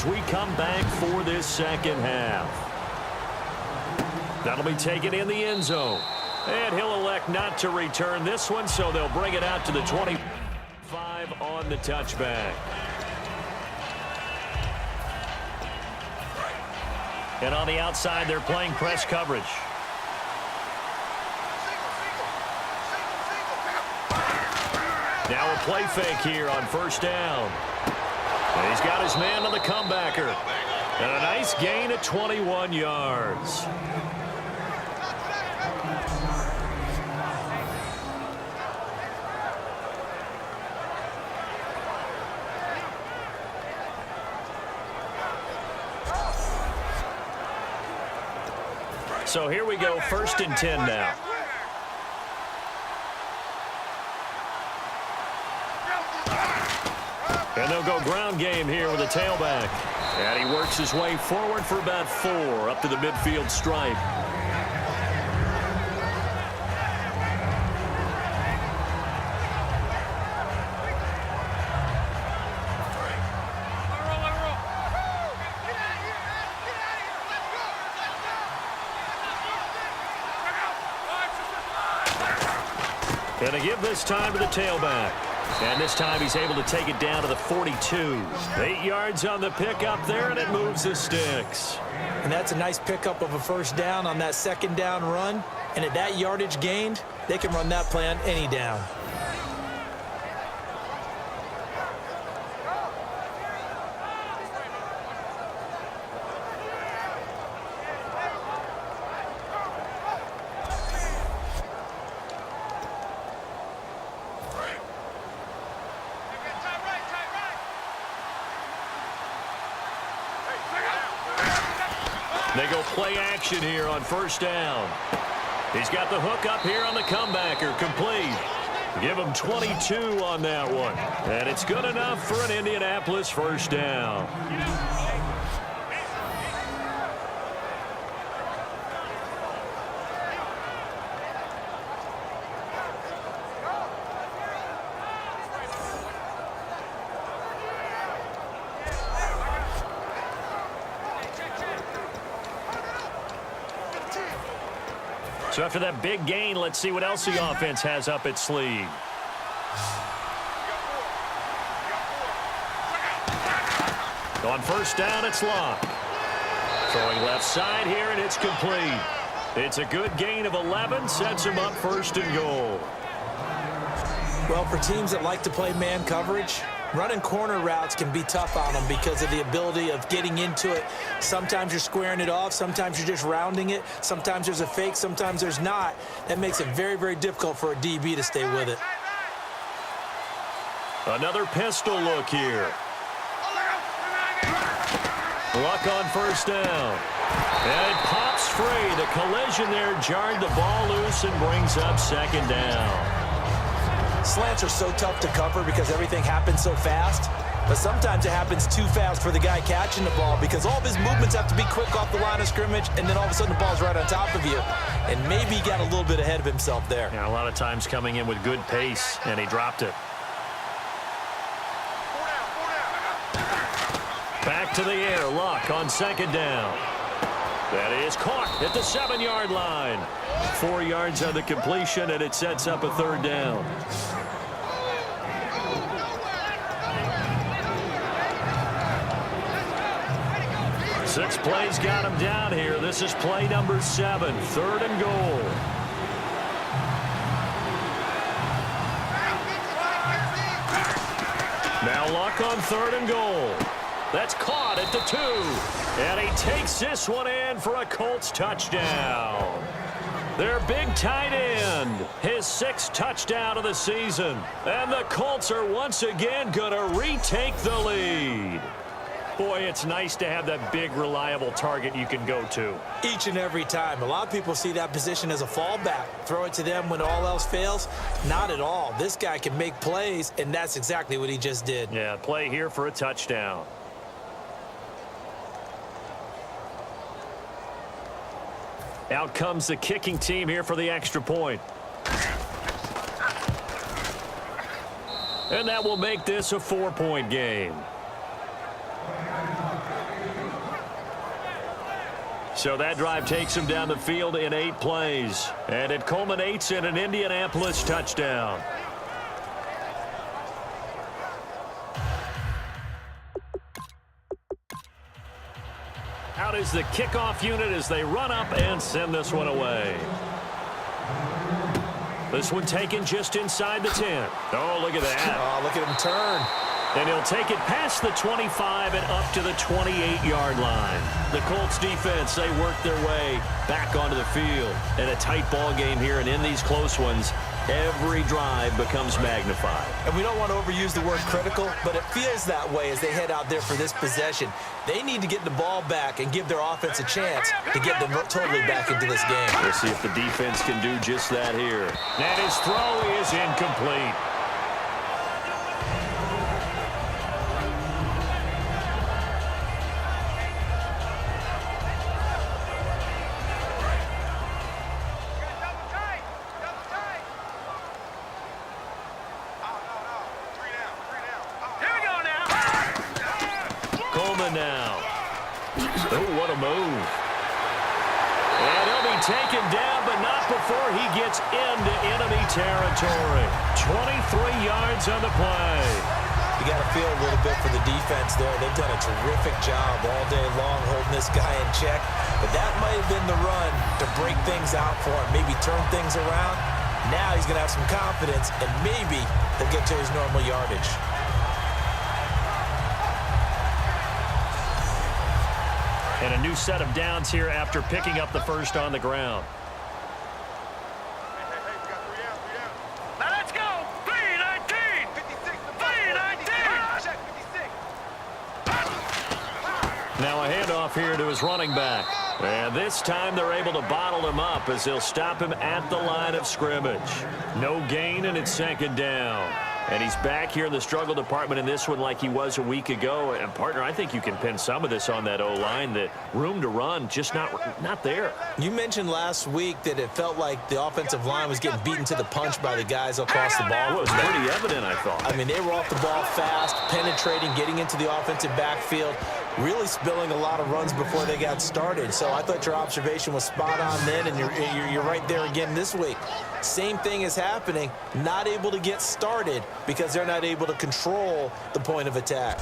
as we come back for this second half. That'll be taken in the end zone. And he'll elect not to return this one, so they'll bring it out to the 25 on the touchback. And on the outside, they're playing press coverage. Now a play fake here on first down. And he's got his man on the comebacker. And a nice gain of 21 yards. So here we go, 1st and 10 now. And they'll go ground game here with a tailback. And he works his way forward for about 4 up to the midfield stripe. And they give this time to the tailback. And this time he's able to take it down to the 42. 8 yards on the pickup there, and it moves the sticks. And that's a nice pickup of a first down on that second down run. And at that yardage gained, they can run that play on any down. They go play action here on first down. He's got the hook up here on the comebacker, complete. Give him 22 on that one. And it's good enough for an Indianapolis first down. So after that big gain, let's see what else the offense has up its sleeve. On first down, it's Locke. Throwing left side here, and it's complete. It's a good gain of 11, sets him up 1st and goal. Well, for teams that like to play man coverage, running corner routes can be tough on them because of the ability of getting into it. Sometimes you're squaring it off. Sometimes you're just rounding it. Sometimes there's a fake. Sometimes there's not. That makes it very, very difficult for a DB to stay with it. Another pistol look here. Luck on first down. And it pops free. The collision there jarred the ball loose and brings up 2nd down. Slants are so tough to cover because everything happens so fast. But sometimes it happens too fast for the guy catching the ball because all of his movements have to be quick off the line of scrimmage, and then all of a sudden the ball's right on top of you. And maybe he got a little bit ahead of himself there. Yeah, a lot of times coming in with good pace, and he dropped it. Back to the air, Luck on 2nd down. That is caught at the 7-yard line. 4 yards on the completion, and it sets up a 3rd down. Six plays got him down here. This is play number 7, 3rd and goal. Now Luck on 3rd and goal. That's caught at the 2. And he takes this one in for a Colts touchdown. Their big tight end, his 6th touchdown of the season. And the Colts are once again going to retake the lead. Boy, it's nice to have that big, reliable target you can go to. Each and every time. A lot of people see that position as a fallback. Throw it to them when all else fails. Not at all. This guy can make plays, and that's exactly what he just did. Yeah, play here for a touchdown. Out comes the kicking team here for the extra point. And that will make this a 4-point game. So that drive takes him down the field in 8 plays. And it culminates in an Indianapolis touchdown. Out is the kickoff unit as they run up and send this one away. This one taken just inside the 10. Oh, look at that. Oh, look at him turn. And he'll take it past the 25 and up to the 28-yard line. The Colts defense, they work their way back onto the field. And a tight ball game here, and in these close ones, every drive becomes magnified. And we don't want to overuse the word critical, but it feels that way as they head out there for this possession. They need to get the ball back and give their offense a chance to get them totally back into this game. We'll see if the defense can do just that here. And his throw is incomplete. Now. Oh, what a move. And he'll be taken down, but not before he gets into enemy territory. 23 yards on the play. You got to feel a little bit for the defense there. They've done a terrific job all day long holding this guy in check. But that might have been the run to break things out for him, maybe turn things around. Now he's going to have some confidence, and maybe he'll get to his normal yardage. And a new set of downs here after picking up the first on the ground. Now let's go! 3-19! 3-19! Now a handoff here to his running back. And this time they're able to bottle him up as they'll stop him at the line of scrimmage. No gain, and it's second down. And he's back here in the struggle department in this one like he was a week ago. And, partner, I think you can pin some of this on that O-line. That room to run, just not there. You mentioned last week that it felt like the offensive line was getting beaten to the punch by the guys across the ball. It was pretty evident, I thought. I mean, they were off the ball fast, penetrating, getting into the offensive backfield, really spilling a lot of runs before they got started. So I thought your observation was spot on then, and you're right there again this week. Same thing is happening, not able to get started because they're not able to control the point of attack.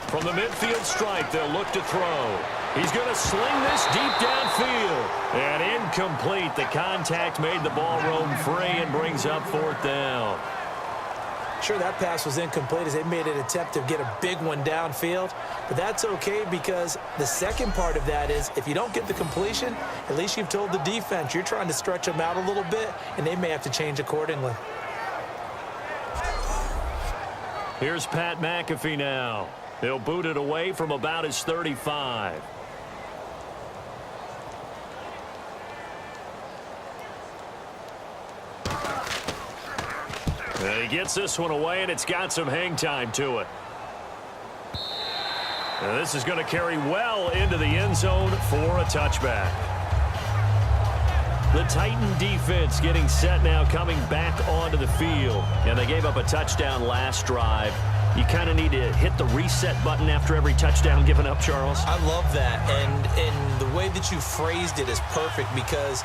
From the midfield stripe, they'll look to throw. He's going to sling this deep downfield. And incomplete. The contact made the ball roam free and brings up fourth down. Sure, that pass was incomplete as they made an attempt to get a big one downfield. But that's okay because the second part of that is if you don't get the completion, at least you've told the defense you're trying to stretch them out a little bit, and they may have to change accordingly. Here's Pat McAfee now. He'll boot it away from about his 35. And he gets this one away, and it's got some hang time to it. And this is going to carry well into the end zone for a touchback. The Titan defense getting set now, coming back onto the field. And they gave up a touchdown last drive. You kind of need to hit the reset button after every touchdown given up, Charles. I love that, and the way that you phrased it is perfect because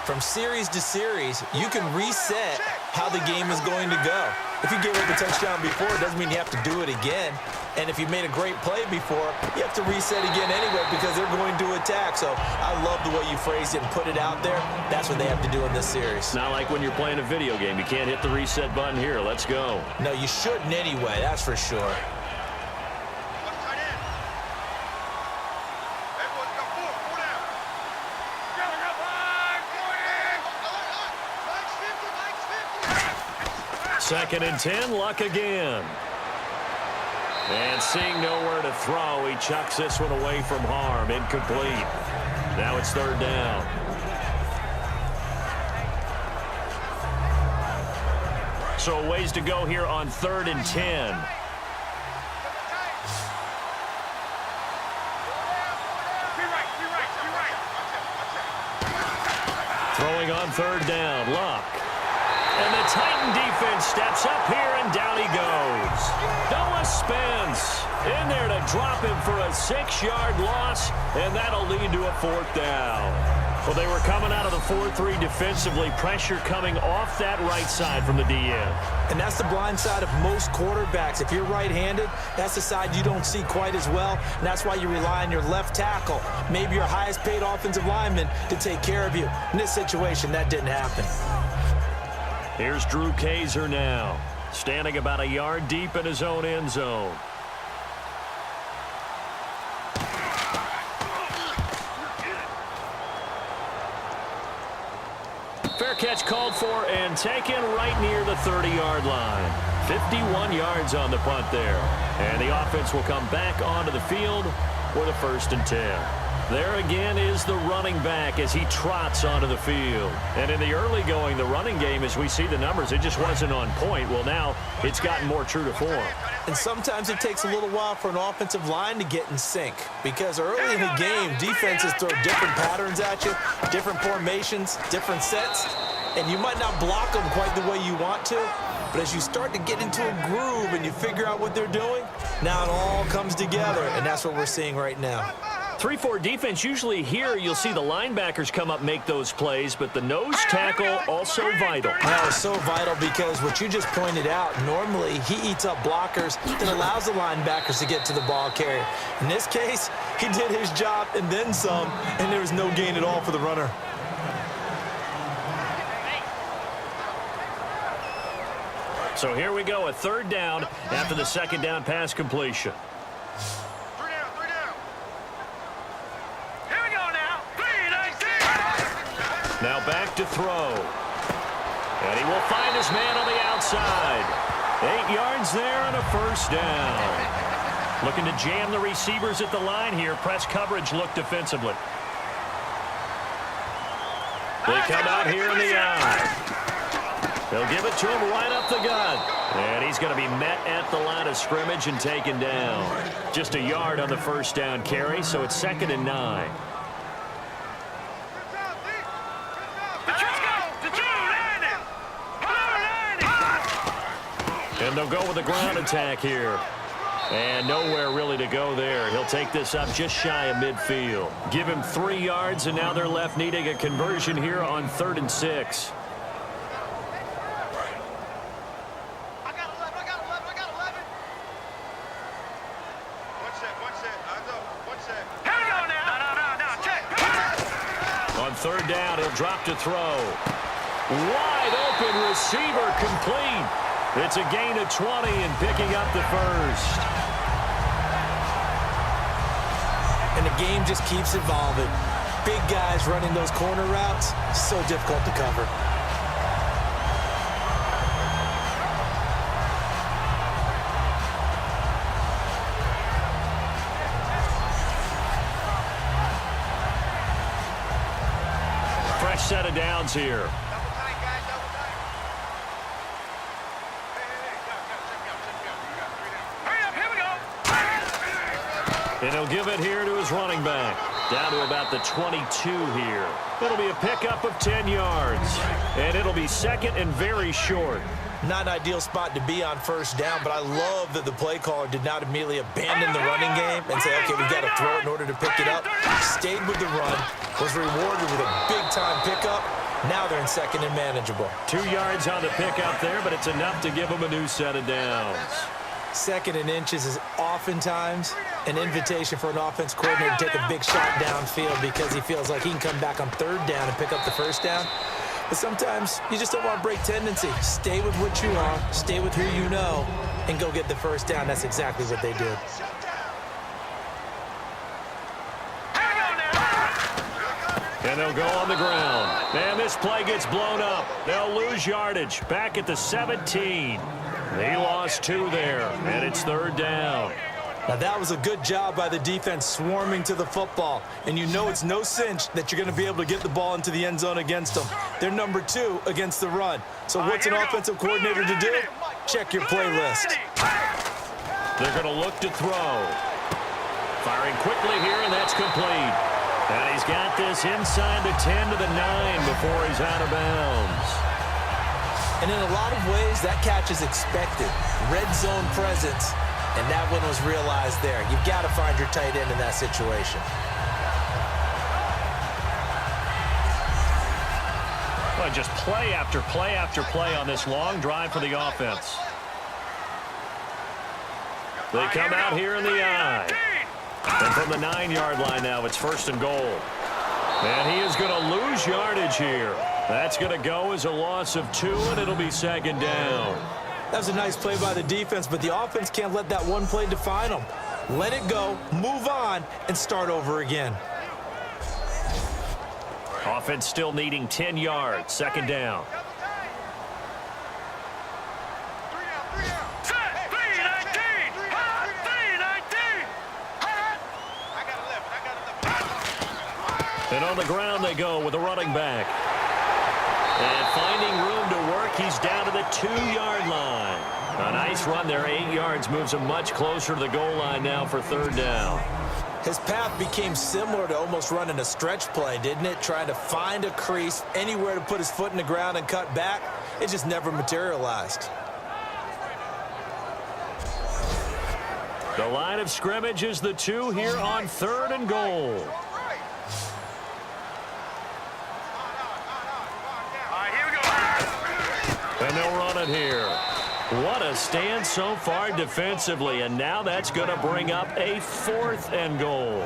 from series to series, you can reset how the game is going to go. If you gave up a touchdown before, it doesn't mean you have to do it again. And if you made a great play before, you have to reset again anyway because they're going to attack. So I love the way you phrased it and put it out there. That's what they have to do in this series. Not like when you're playing a video game. You can't hit the reset button here. Let's go. No, you shouldn't anyway. That's for sure. Second and 10, Luck again. And seeing nowhere to throw, he chucks this one away from harm. Incomplete. Now it's third down. So a ways to go here on 3rd and 10. on third down. Luck. And the Titan defense steps up here, and down he goes. Noah Spence in there to drop him for a 6-yard loss, and that'll lead to a 4th down. Well, they were coming out of the 4-3 defensively. Pressure coming off that right side from the DN. And that's the blind side of most quarterbacks. If you're right-handed, that's the side you don't see quite as well. And that's why you rely on your left tackle, maybe your highest-paid offensive lineman, to take care of you. In this situation, that didn't happen. Here's Drew Kaiser now, standing about a yard deep in his own end zone. Fair catch called for and taken right near the 30-yard line. 51 yards on the punt there. And the offense will come back onto the field with a 1st and 10. There again is the running back as he trots onto the field. And in the early going, the running game, as we see the numbers, it just wasn't on point. Well, now it's gotten more true to form. And sometimes it takes a little while for an offensive line to get in sync, because early in the game, defenses throw different patterns at you, different formations, different sets, and you might not block them quite the way you want to, but as you start to get into a groove and you figure out what they're doing, now it all comes together, and that's what we're seeing right now. 3-4 defense, usually here you'll see the linebackers come up, make those plays, but the nose tackle also vital. That was so vital because what you just pointed out, normally he eats up blockers that allows the linebackers to get to the ball carrier. In this case, he did his job and then some, and there was no gain at all for the runner. So here we go, a 3rd down after the 2nd down pass completion. Now back to throw. And he will find his man on the outside. 8 yards there and a 1st down. Looking to jam the receivers at the line here. Press coverage look defensively. They come out here in the eye. They'll give it to him right up the gut. And he's going to be met at the line of scrimmage and taken down. Just a yard on the 1st down carry, so it's 2nd and 9. And they'll go with a ground attack here. And nowhere really to go there. He'll take this up just shy of midfield. Give him 3 yards, and now they're left needing a conversion here on 3rd and 6. On 3rd down, he'll drop to throw. Wide open receiver, complete. It's a gain of 20 and picking up the 1st. And the game just keeps evolving. Big guys running those corner routes, so difficult to cover. Fresh set of downs here. And he'll give it here to his running back. Down to about the 22 here. It'll be a pickup of 10 yards. And it'll be 2nd and very short. Not an ideal spot to be on 1st down, but I love that the play caller did not immediately abandon the running game and say, okay, we've got to throw it in order to pick it up. Stayed with the run, was rewarded with a big-time pickup. Now they're in 2nd and manageable. 2 yards on the pickup there, but it's enough to give them a new set of downs. 2nd and inches is oftentimes an invitation for an offense coordinator to take a big shot downfield because he feels like he can come back on 3rd down and pick up the 1st down. But sometimes you just don't want to break tendency. Stay with what you are, stay with who you know, and go get the 1st down. That's exactly what they did. And they'll go on the ground. And this play gets blown up. They'll lose yardage. Back at the 17. They lost 2 there, and it's 3rd down. Now that was a good job by the defense swarming to the football. And you know it's no cinch that you're going to be able to get the ball into the end zone against them. They're number 2 against the run. So what's an offensive coordinator to do? Check your playlist. They're going to look to throw. Firing quickly here, and that's complete. And he's got this inside the 10 to the 9 before he's out of bounds. And in a lot of ways, that catch is expected. Red zone presence, and that one was realized there. You've got to find your tight end in that situation. Well, just play after play after play on this long drive for the offense. They come out here in the I. And from the 9-yard line now, it's 1st and goal. And he is going to lose yardage here. That's going to go as a loss of 2, and it'll be 2nd down. That was a nice play by the defense, but the offense can't let that one play define them. Let it go, move on, and start over again. Offense still needing 10 yards, 2nd down. And on the ground they go with a running back. And finding room to work, he's down to the 2-yard line. A nice run there, 8 yards, moves him much closer to the goal line now for 3rd down. His path became similar to almost running a stretch play, didn't it? Trying to find a crease, anywhere to put his foot in the ground and cut back. It just never materialized. The line of scrimmage is the 2 here on 3rd and goal. And they'll run it here. What a stand so far defensively, and now that's going to bring up a 4th and goal.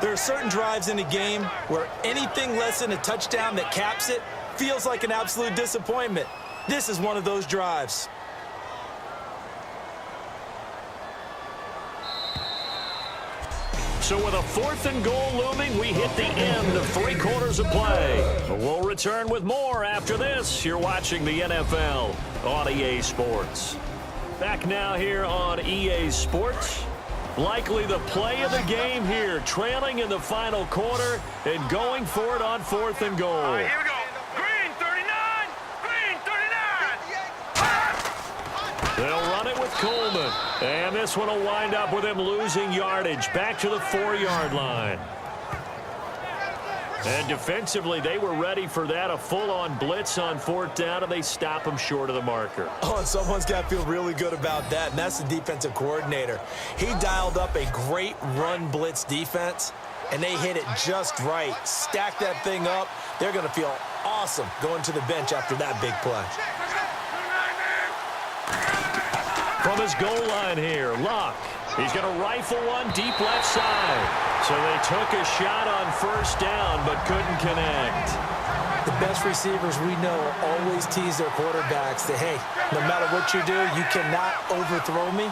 There are certain drives in a game where anything less than a touchdown that caps it feels like an absolute disappointment. This is one of those drives. So with a 4th and goal looming, we hit the end of 3 quarters of play. We'll return with more after this. You're watching the NFL on EA Sports. Back now here on EA Sports. Likely the play of the game here, trailing in the final quarter and going for it on 4th and goal. All right, here we go. Green 39. Green 39. They'll run it with Coleman. And this one will wind up with him losing yardage back to the 4-yard line. And defensively, they were ready for that, a full-on blitz on 4th down, and they stop him short of the marker. Oh, and someone's got to feel really good about that, and that's the defensive coordinator. He dialed up a great run blitz defense, and they hit it just right. Stack that thing up. They're going to feel awesome going to the bench after that big play. From his goal line here, Luck. He's going to rifle one deep left side. So they took a shot on 1st down, but couldn't connect. The best receivers we know always tease their quarterbacks that, hey, no matter what you do, you cannot overthrow me.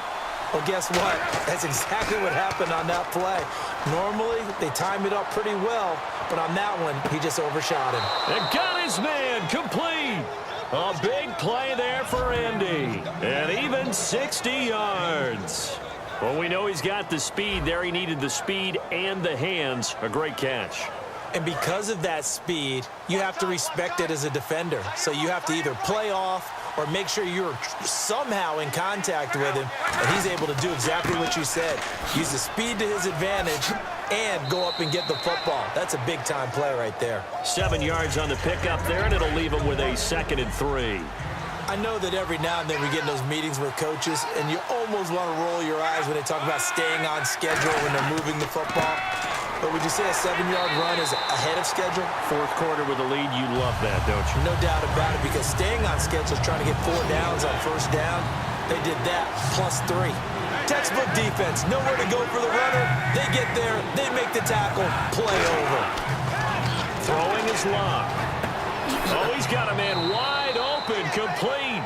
Well, guess what? That's exactly what happened on that play. Normally, they time it up pretty well, but on that one, he just overshot him. And got his man complete. A big play there for Indy. And even 60 yards. Well, we know he's got the speed there. He needed the speed and the hands. A great catch. And because of that speed, you have to respect it as a defender. So you have to either play off or make sure you're somehow in contact with him, and he's able to do exactly what you said. Use the speed to his advantage and go up and get the football. That's a big-time play right there. 7 yards on the pickup there, and it'll leave him with a 2nd and 3. I know that every now and then we get in those meetings with coaches, and you almost want to roll your eyes when they talk about staying on schedule when they're moving the football. But would you say a 7-yard run is ahead of schedule? 4th quarter with a lead, you love that, don't you? No doubt about it, because staying on schedule is trying to get 4 downs on 1st down. They did that, +3. Textbook defense, nowhere to go for the runner. They get there, they make the tackle, play over. Throwing his Luck. Oh, he's got a man wide open, complete.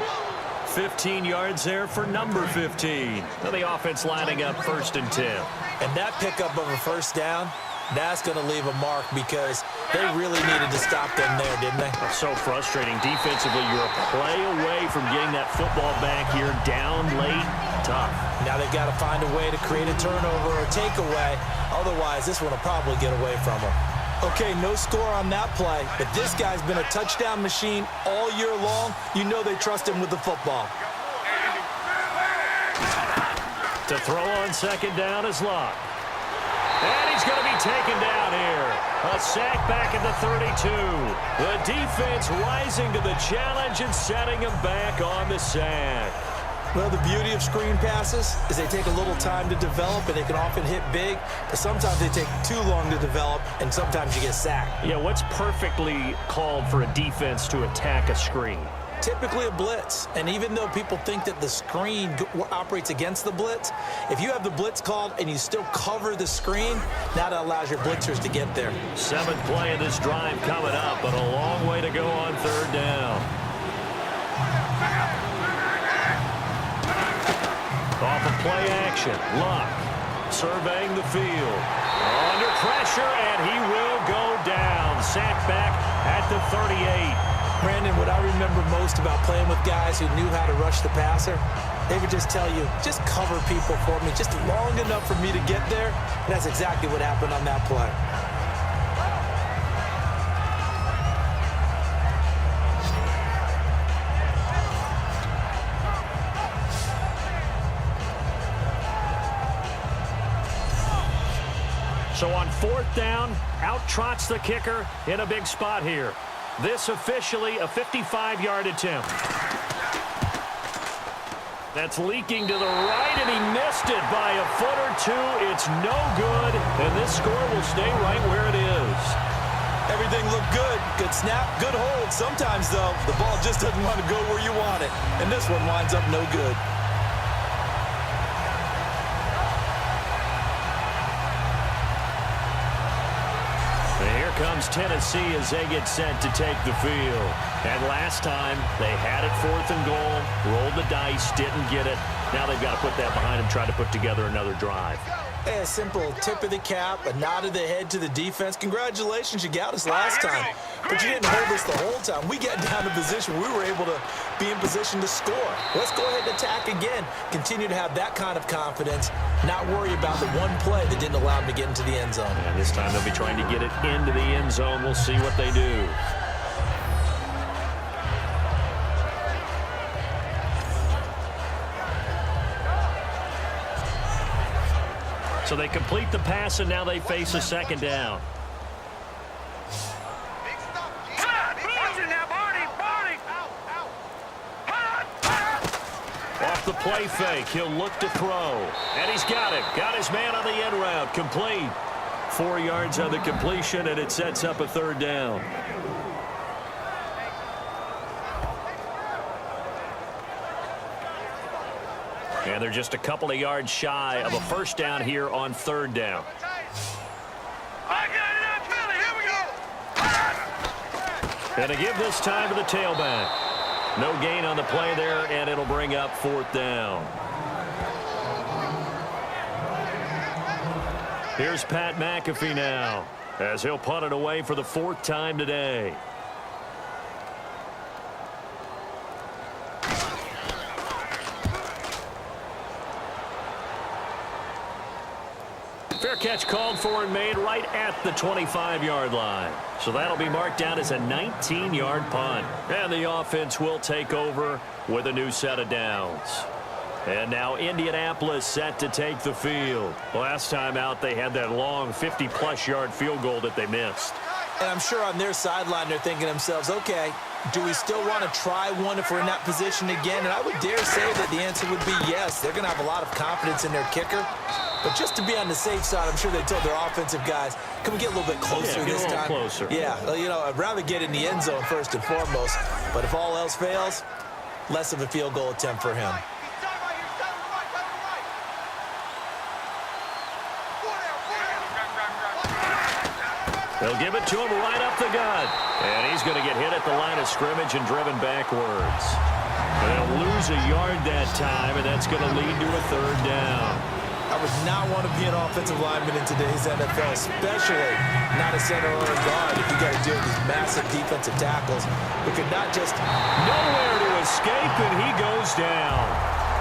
15 yards there for number 15. Now the offense lining up 1st and 10. And that pickup of a 1st down, that's going to leave a mark because they really needed to stop them there, didn't they? That's so frustrating. Defensively, you're a play away from getting that football back here down late. Tough. Now they've got to find a way to create a turnover or takeaway. Otherwise, this one will probably get away from them. Okay, no score on that play, but this guy's been a touchdown machine all year long. You know they trust him with the football. To throw on 2nd down is Luck. And he's going to be taken down here. A sack back at the 32. The defense rising to the challenge and setting him back on the sack. Well, the beauty of screen passes is they take a little time to develop, and they can often hit big, but sometimes they take too long to develop, and sometimes you get sacked. Yeah, what's perfectly called for a defense to attack a screen? Typically a blitz, and even though people think that the screen operates against the blitz, if you have the blitz called and you still cover the screen, now that allows your blitzers to get there. 7th play of this drive coming up, but a long way to go on 3rd down. Off of play action, Luck surveying the field. Under pressure, and he will go down. Sacked back at the 38. Brandon, what I remember most about playing with guys who knew how to rush the passer, they would just tell you, just cover people for me, just long enough for me to get there. And that's exactly what happened on that play. So on 4th down, out trots the kicker in a big spot here. This officially a 55-yard attempt. That's leaking to the right, and he missed it by a foot or two. It's no good, and this score will stay right where it is. Everything looked good. Good snap, good hold. Sometimes, though, the ball just doesn't want to go where you want it, and this one winds up no good. Comes Tennessee as they get set to take the field. And last time, they had it 4th and goal, rolled the dice, didn't get it. Now they've got to put that behind them, try to put together another drive. Hey, a simple tip of the cap, a nod of the head to the defense. Congratulations, you got us last time. But you didn't hold us the whole time. We got down to position. We were able to be in position to score. Let's go ahead and attack again. Continue to have that kind of confidence. Not worry about the one play that didn't allow them to get into the end zone. And this time they'll be trying to get it into the end zone. We'll see what they do. So they complete the pass, and now they face a 2nd down. Off the play fake, he'll look to throw. And he's got it. Got his man on the end route. Complete. 4 yards on the completion, and it sets up a 3rd down. And they're just a couple of yards shy of a 1st down here on 3rd down. And to give this time to the tailback. No gain on the play there, and it'll bring up 4th down. Here's Pat McAfee now, as he'll punt it away for the 4th time today. Fair catch called for and made right at the 25-yard line. So that'll be marked down as a 19-yard punt. And the offense will take over with a new set of downs. And now Indianapolis set to take the field. Last time out, they had that long 50-plus yard field goal that they missed. And I'm sure on their sideline they're thinking to themselves, okay, do we still want to try one if we're in that position again? And I would dare say that the answer would be yes. They're going to have a lot of confidence in their kicker. But just to be on the safe side, I'm sure they told their offensive guys, can we get a little bit closer this time? Closer. Yeah, you know, I'd rather get in the end zone first and foremost. But if all else fails, less of a field goal attempt for him. They'll give it to him right up the gut. And he's going to get hit at the line of scrimmage and driven backwards. They'll lose a yard that time, and that's going to lead to a 3rd down. I would not want to be an offensive lineman in today's NFL, especially not a center or a guard if you got to deal with these massive defensive tackles who could not just... Nowhere to escape, and he goes down.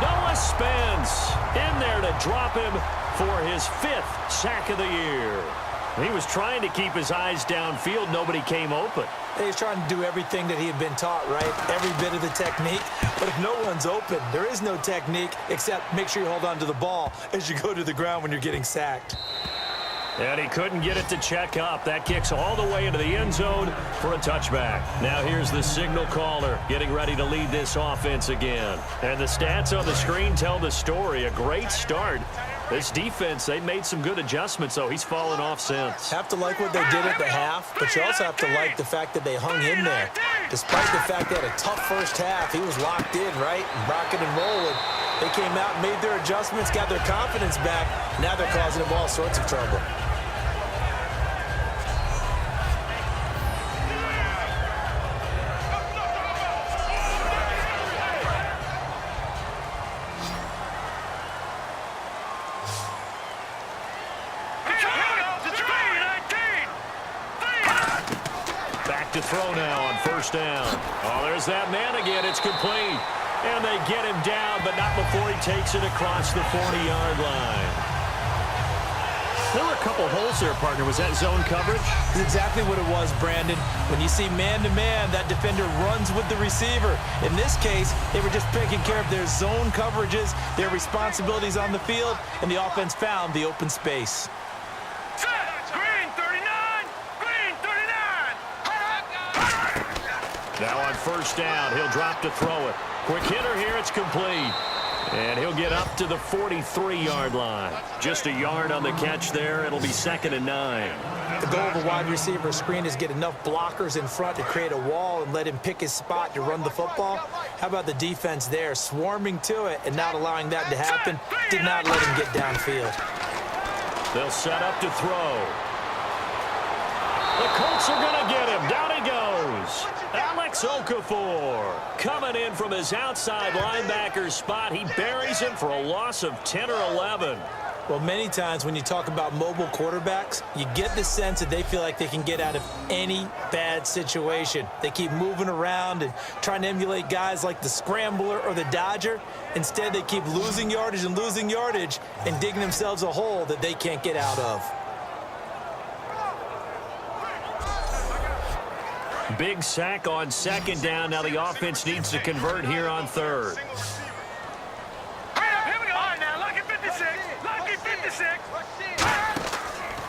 Noah Spence in there to drop him for his 5th sack of the year. He was trying to keep his eyes downfield. Nobody came open. He's trying to do everything that he had been taught, right? Every bit of the technique. But if no one's open, there is no technique except make sure you hold on to the ball as you go to the ground when you're getting sacked. And he couldn't get it to check up. That kicks all the way into the end zone for a touchback. Now here's the signal caller getting ready to lead this offense again. And the stats on the screen tell the story. A great start. This defense, they made some good adjustments, though. He's fallen off since. Have to like what they did at the half, but you also have to like the fact that they hung in there. Despite the fact they had a tough first half, he was locked in, right? Rocking and rolling. They came out and made their adjustments, got their confidence back. Now they're causing him all sorts of trouble. Back to throw now on first down. Oh, there's that man again. It's complete. And they get him down, but not before he takes it across the 40-yard line. There were a couple holes there, partner. Was that zone coverage? That's exactly what it was, Brandon. When you see man-to-man, that defender runs with the receiver. In this case, they were just taking care of their zone coverages, their responsibilities on the field, and the offense found the open space. Green 39! Green 39! Now on first down, he'll drop to throw it. Quick hitter here, it's complete. And he'll get up to the 43-yard line. Just a yard on the catch there. It'll be 2nd and 9. The goal of a wide receiver screen is get enough blockers in front to create a wall and let him pick his spot to run the football. How about the defense there, swarming to it and not allowing that to happen? Did not let him get downfield. They'll set up to throw. The Colts are going to get him. Down he goes. Alex Okafor coming in from his outside linebacker spot. He buries him for a loss of 10 or 11. Well, many times when you talk about mobile quarterbacks, you get the sense that they feel like they can get out of any bad situation. They keep moving around and trying to emulate guys like the Scrambler or the Dodger. Instead, they keep losing yardage and digging themselves a hole that they can't get out of. Big sack on 2nd down. Now the offense needs to convert here on 3rd. Here we go. All right, now, lucky 56. Lucky 56.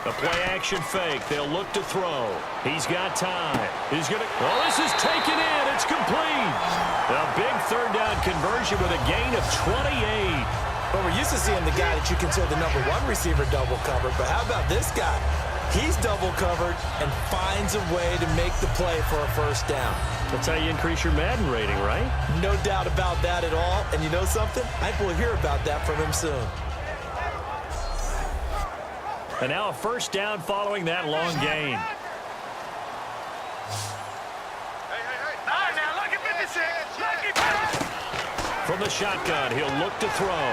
A play-action fake. They'll look to throw. He's got time. He's going to... Oh, this is taken in. It's complete. A big 3rd down conversion with a gain of 28. Well, we're used to seeing the guy that you consider the #1 receiver double covered, but how about this guy? He's double covered and finds a way to make the play for a first down. That's how you increase your Madden rating, right? No doubt about that at all. And you know something? I think we'll hear about that from him soon. And now a first down following that long gain. All right, now, lucky 56. Lucky 56. From the shotgun, he'll look to throw.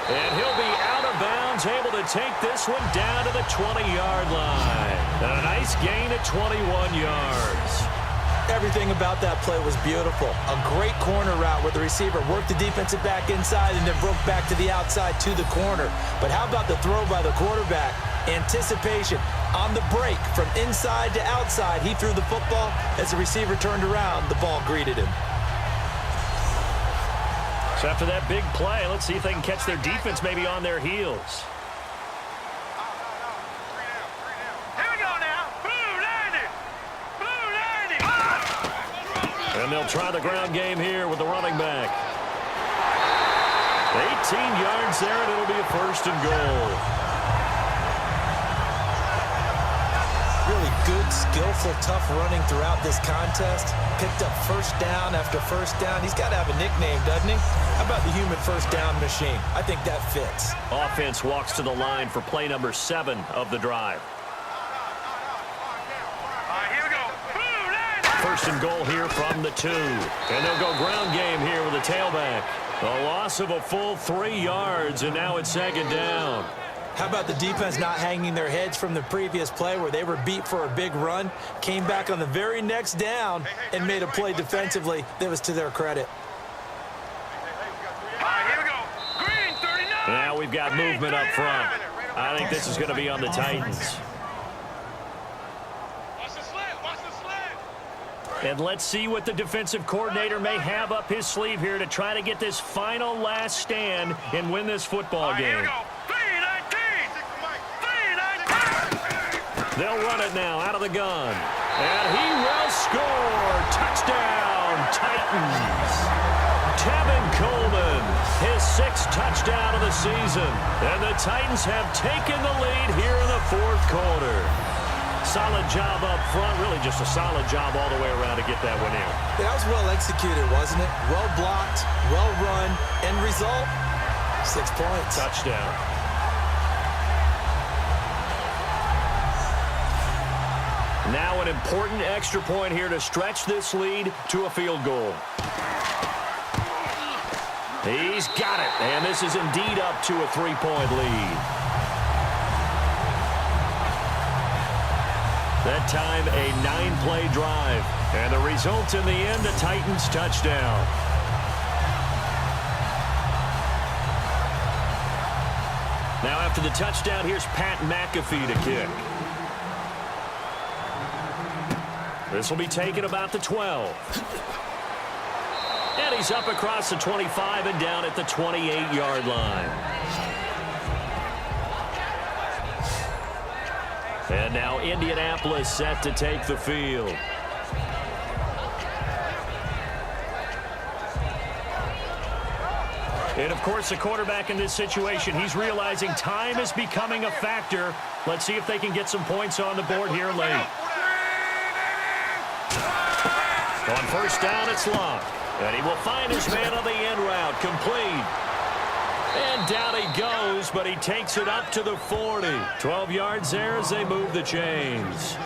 And he'll be out of bounds, able to take this one down to the 20-yard line. And a nice gain at 21 yards. Everything about that play was beautiful. A great corner route where the receiver worked the defensive back inside and then broke back to the outside to the corner. But how about the throw by the quarterback? Anticipation on the break from inside to outside. He threw the football. As the receiver turned around, the ball greeted him. So after that big play, let's see if they can catch their defense maybe on their heels. Here we go now. Blue 90. Blue 90. And they'll try the ground game here with the running back. 18 yards there, and it'll be a 1st and goal. Really good, skillful, tough running throughout this contest. Picked up first down after first down. He's got to have a nickname, doesn't he? How about the human first down machine? I think that fits. Offense walks to the line for play number 7 of the drive. All right, here we go. Blue 90. 1st and goal here from the 2. And they'll go ground game here with a tailback. A loss of a full 3 yards, and now it's 2nd down. How about the defense not hanging their heads from the previous play where they were beat for a big run, came back on the very next down, and made a play defensively that was to their credit. All right, here we go. Green 39. Now we've got movement up front. I think this is going to be on the Titans. Watch the slant. Watch the slant. And let's see what the defensive coordinator may have up his sleeve here to try to get this final last stand and win this football All right, here we game. go. 319. 319. They'll run it now out of the gun. And he will score. Touchdown, Titans. Tevin Coleman, his 6th touchdown of the season. And the Titans have taken the lead here in the 4th quarter. Solid job up front. Really just a solid job all the way around to get that one in. That was well executed, wasn't it? Well blocked, well run. End result, 6 points. Touchdown. Now an important extra point here to stretch this lead to a field goal. He's got it, and this is indeed up to a 3-point lead. That time, a 9-play drive, and the result in the end, a Titans touchdown. Now after the touchdown, here's Pat McAfee to kick. This will be taken about the 12. And he's up across the 25 and down at the 28-yard line. And now Indianapolis set to take the field. And, of course, the quarterback in this situation, he's realizing time is becoming a factor. Let's see if they can get some points on the board here late. On first down, it's Locke. And he will find his man on the end route, complete. And down he goes, but he takes it up to the 40. 12 yards there as they move the chains.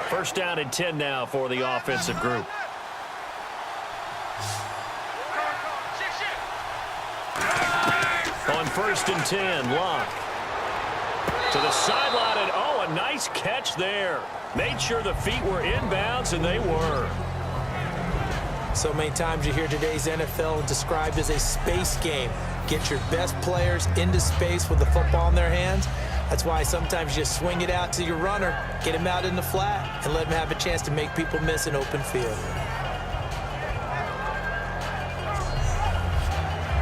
First down and 10 now for the offensive group. On first and 10, Locke. To the sideline, and oh, a nice catch there. Made sure the feet were inbounds, and they were. So many times you hear today's NFL described as a space game. Get your best players into space with the football in their hands. That's why sometimes you swing it out to your runner, get him out in the flat, and let him have a chance to make people miss an open field.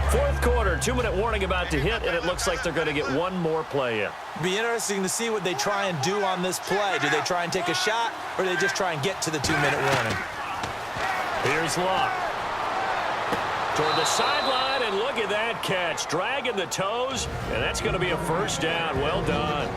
Fourth quarter, 2-minute warning about to hit, and it looks like they're going to get one more play in. Be interesting to see what they try and do on this play. Do they try and take a shot, or do they just try and get to the 2-minute warning? Here's Locke. Toward the sideline, and look at that catch. Dragging the toes, and that's going to be a first down. Well done.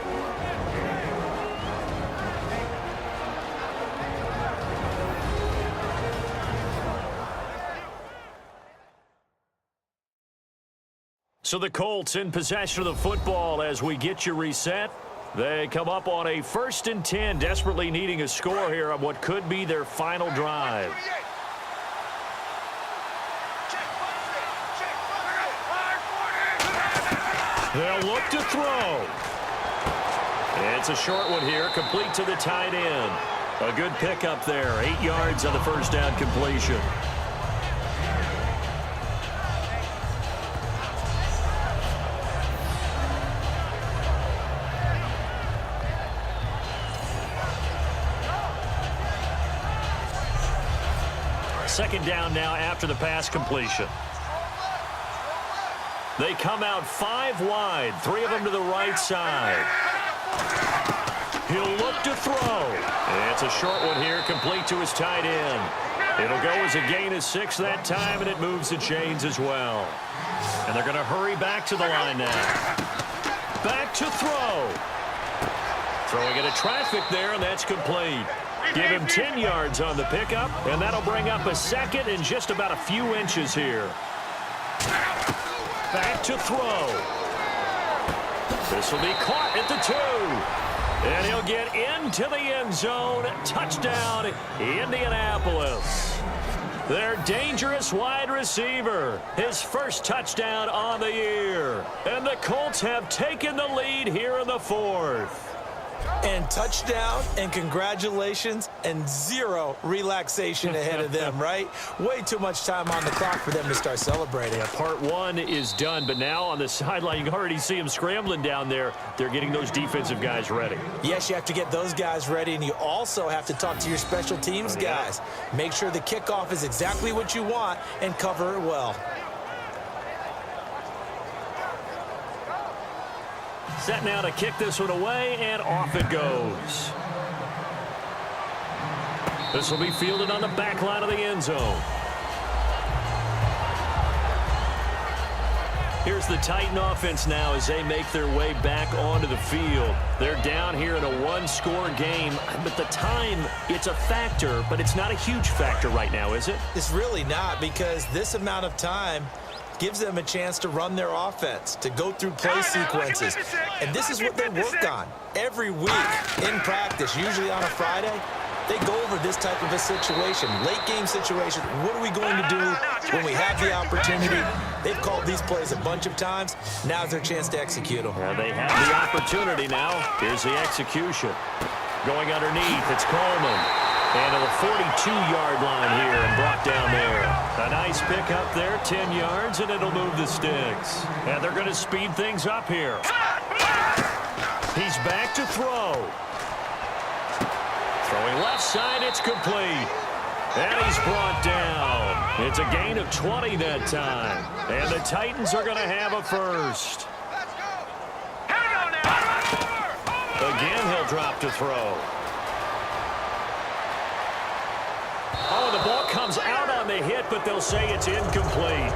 So the Colts in possession of the football as we get you reset. They come up on a first and 10, desperately needing a score here on what could be their final drive. They'll look to throw. It's a short one here, complete to the tight end. A good pickup there, 8 yards on the first down completion. Second down now after the pass completion. They come out 5 wide, 3 of them to the right side. He'll look to throw. It's a short one here, complete to his tight end. It'll go as a gain of 6 that time, and it moves the chains as well. And they're going to hurry back to the line now. Back to throw. Throwing into traffic there, and that's complete. Give him 10 yards on the pickup, and that'll bring up a second in just about a few inches here. Back to throw. This will be caught at the 2. And he'll get into the end zone. Touchdown, Indianapolis. Their dangerous wide receiver. His first touchdown on the year. And the Colts have taken the lead here in the 4th. And touchdown, and congratulations, and zero relaxation ahead of them, right? Way too much time on the clock for them to start celebrating. Yeah, part one is done, but now on the sideline, you can already see them scrambling down there. They're getting those defensive guys ready. Yes, you have to get those guys ready, and you also have to talk to your special teams guys. Make sure the kickoff is exactly what you want and cover it well. Set now to kick this one away, and off it goes. This will be fielded on the back line of the end zone. Here's the Titan offense now as they make their way back onto the field. They're down here in a one-score game, but the time, it's a factor, but it's not a huge factor right now, is it? It's really not, because this amount of time gives them a chance to run their offense, to go through play sequences. And this is what they work on every week in practice, usually on a Friday. They go over this type of a situation, late game situation. What are we going to do when we have the opportunity? They've called these plays a bunch of times. Now's their chance to execute them. Well, they have the opportunity now. Here's the execution. Going underneath, it's Coleman. And to the 42-yard line here and brought down there. A nice pick up there, 10 yards, and it'll move the sticks. And they're going to speed things up here. He's back to throw. Throwing left side, it's complete. And he's brought down. It's a gain of 20 that time. And the Titans are going to have a first. Again, he'll drop to throw. Oh, the ball comes out on the hit, but they'll say it's incomplete.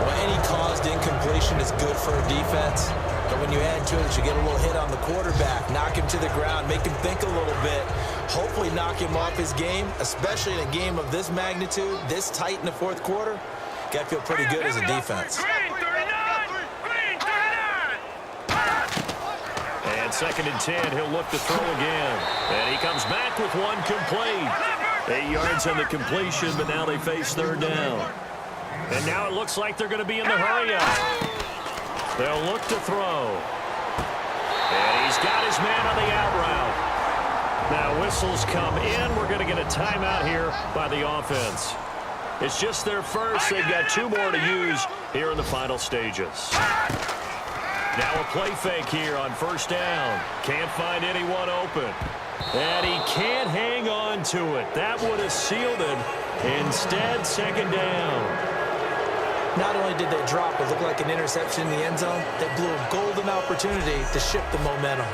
Well, any caused incompletion is good for a defense. But when you add to it, you get a little hit on the quarterback, knock him to the ground, make him think a little bit, hopefully knock him off his game, especially in a game of this magnitude, this tight in the fourth quarter. Got to feel pretty good as a defense. And 2nd and 10, he'll look to throw again. And he comes back with one complete. 8 yards on the completion, but now they face 3rd down. And now it looks like they're going to be in the hurry-up. They'll look to throw. And he's got his man on the out route. Now whistles come in. We're going to get a timeout here by the offense. It's just their first. They've got 2 more to use here in the final stages. Now a play fake here on 1st down. Can't find anyone open. And he can't hang on to it. That would have sealed it. Instead, 2nd down. Not only did they drop, it looked like an interception in the end zone, they blew a golden opportunity to shift the momentum.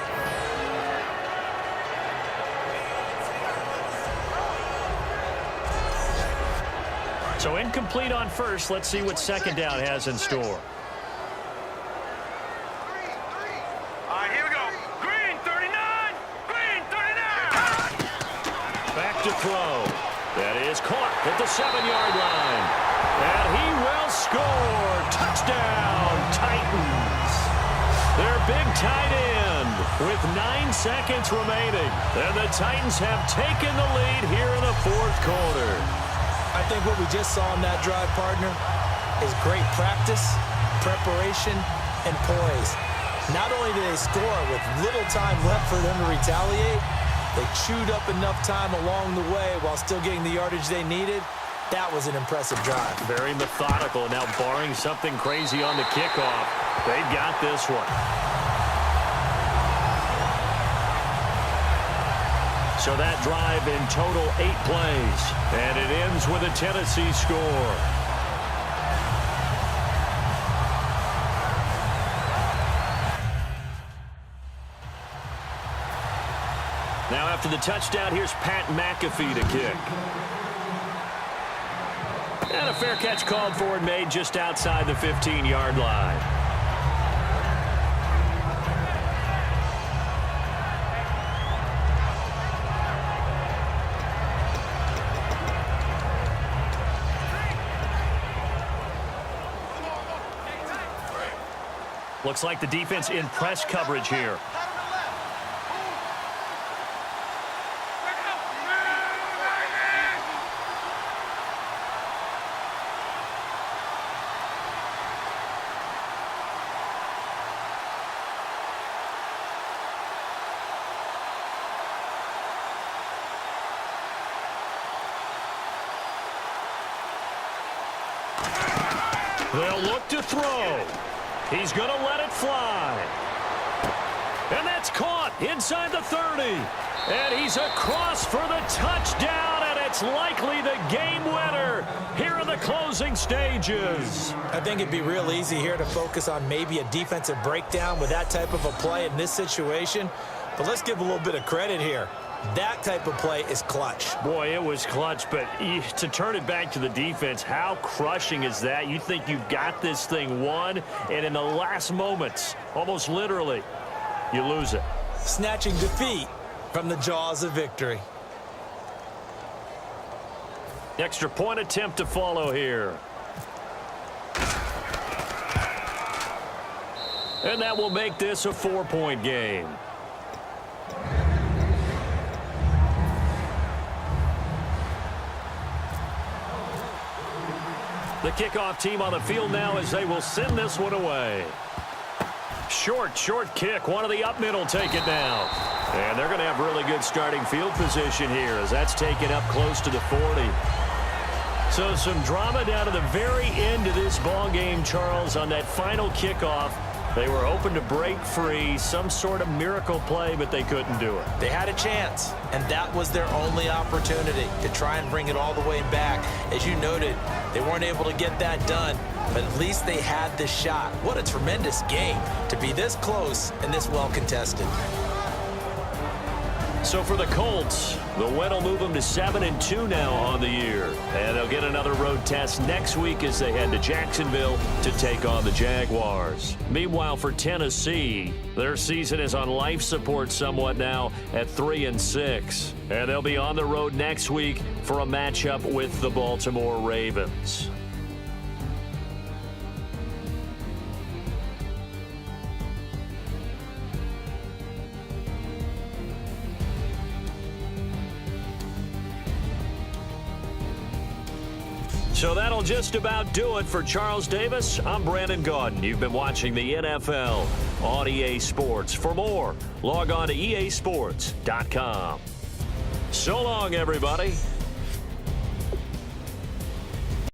So incomplete on first. Let's see what 2nd down has in store. To throw. That is caught at the 7-yard line. And he will score. Touchdown, Titans. Their big tight end with 9 seconds remaining. And the Titans have taken the lead here in the 4th quarter. I think what we just saw in that drive, partner, is great practice, preparation, and poise. Not only did they score with little time left for them to retaliate, they chewed up enough time along the way while still getting the yardage they needed. That was an impressive drive. Very methodical. Now, barring something crazy on the kickoff, they've got this one. So that drive in total 8 plays. And it ends with a Tennessee score. Now after the touchdown, here's Pat McAfee to kick. And a fair catch called for and made just outside the 15-yard line. Looks like the defense in press coverage here. They'll look to throw. He's going to let it fly. And that's caught inside the 30. And he's across for the touchdown, and it's likely the game winner here in the closing stages. I think it'd be real easy here to focus on maybe a defensive breakdown with that type of a play in this situation. But let's give a little bit of credit here. That type of play is clutch. Boy, it was clutch, but to turn it back to the defense, how crushing is that? You think you've got this thing won, and in the last moments, almost literally, you lose it. Snatching defeat from the jaws of victory. Extra point attempt to follow here. And that will make this a 4-point game. The kickoff team on the field now as they will send this one away. Short kick. One of the up middle take it down. And they're going to have really good starting field position here as that's taken up close to the 40. So some drama down to the very end of this ball game, Charles, on that final kickoff. They were hoping to break free, some sort of miracle play, but they couldn't do it. They had a chance, and that was their only opportunity to try and bring it all the way back. As you noted, they weren't able to get that done, but at least they had the shot. What a tremendous game to be this close and this well contested. So for the Colts, the win will move them to 7-2 now on the year. And they'll get another road test next week as they head to Jacksonville to take on the Jaguars. Meanwhile, for Tennessee, their season is on life support somewhat now at 3-6. And they'll be on the road next week for a matchup with the Baltimore Ravens. So that'll just about do it for Charles Davis. I'm Brandon Gaudin. You've been watching the NFL on EA Sports. For more, log on to easports.com. So long, everybody.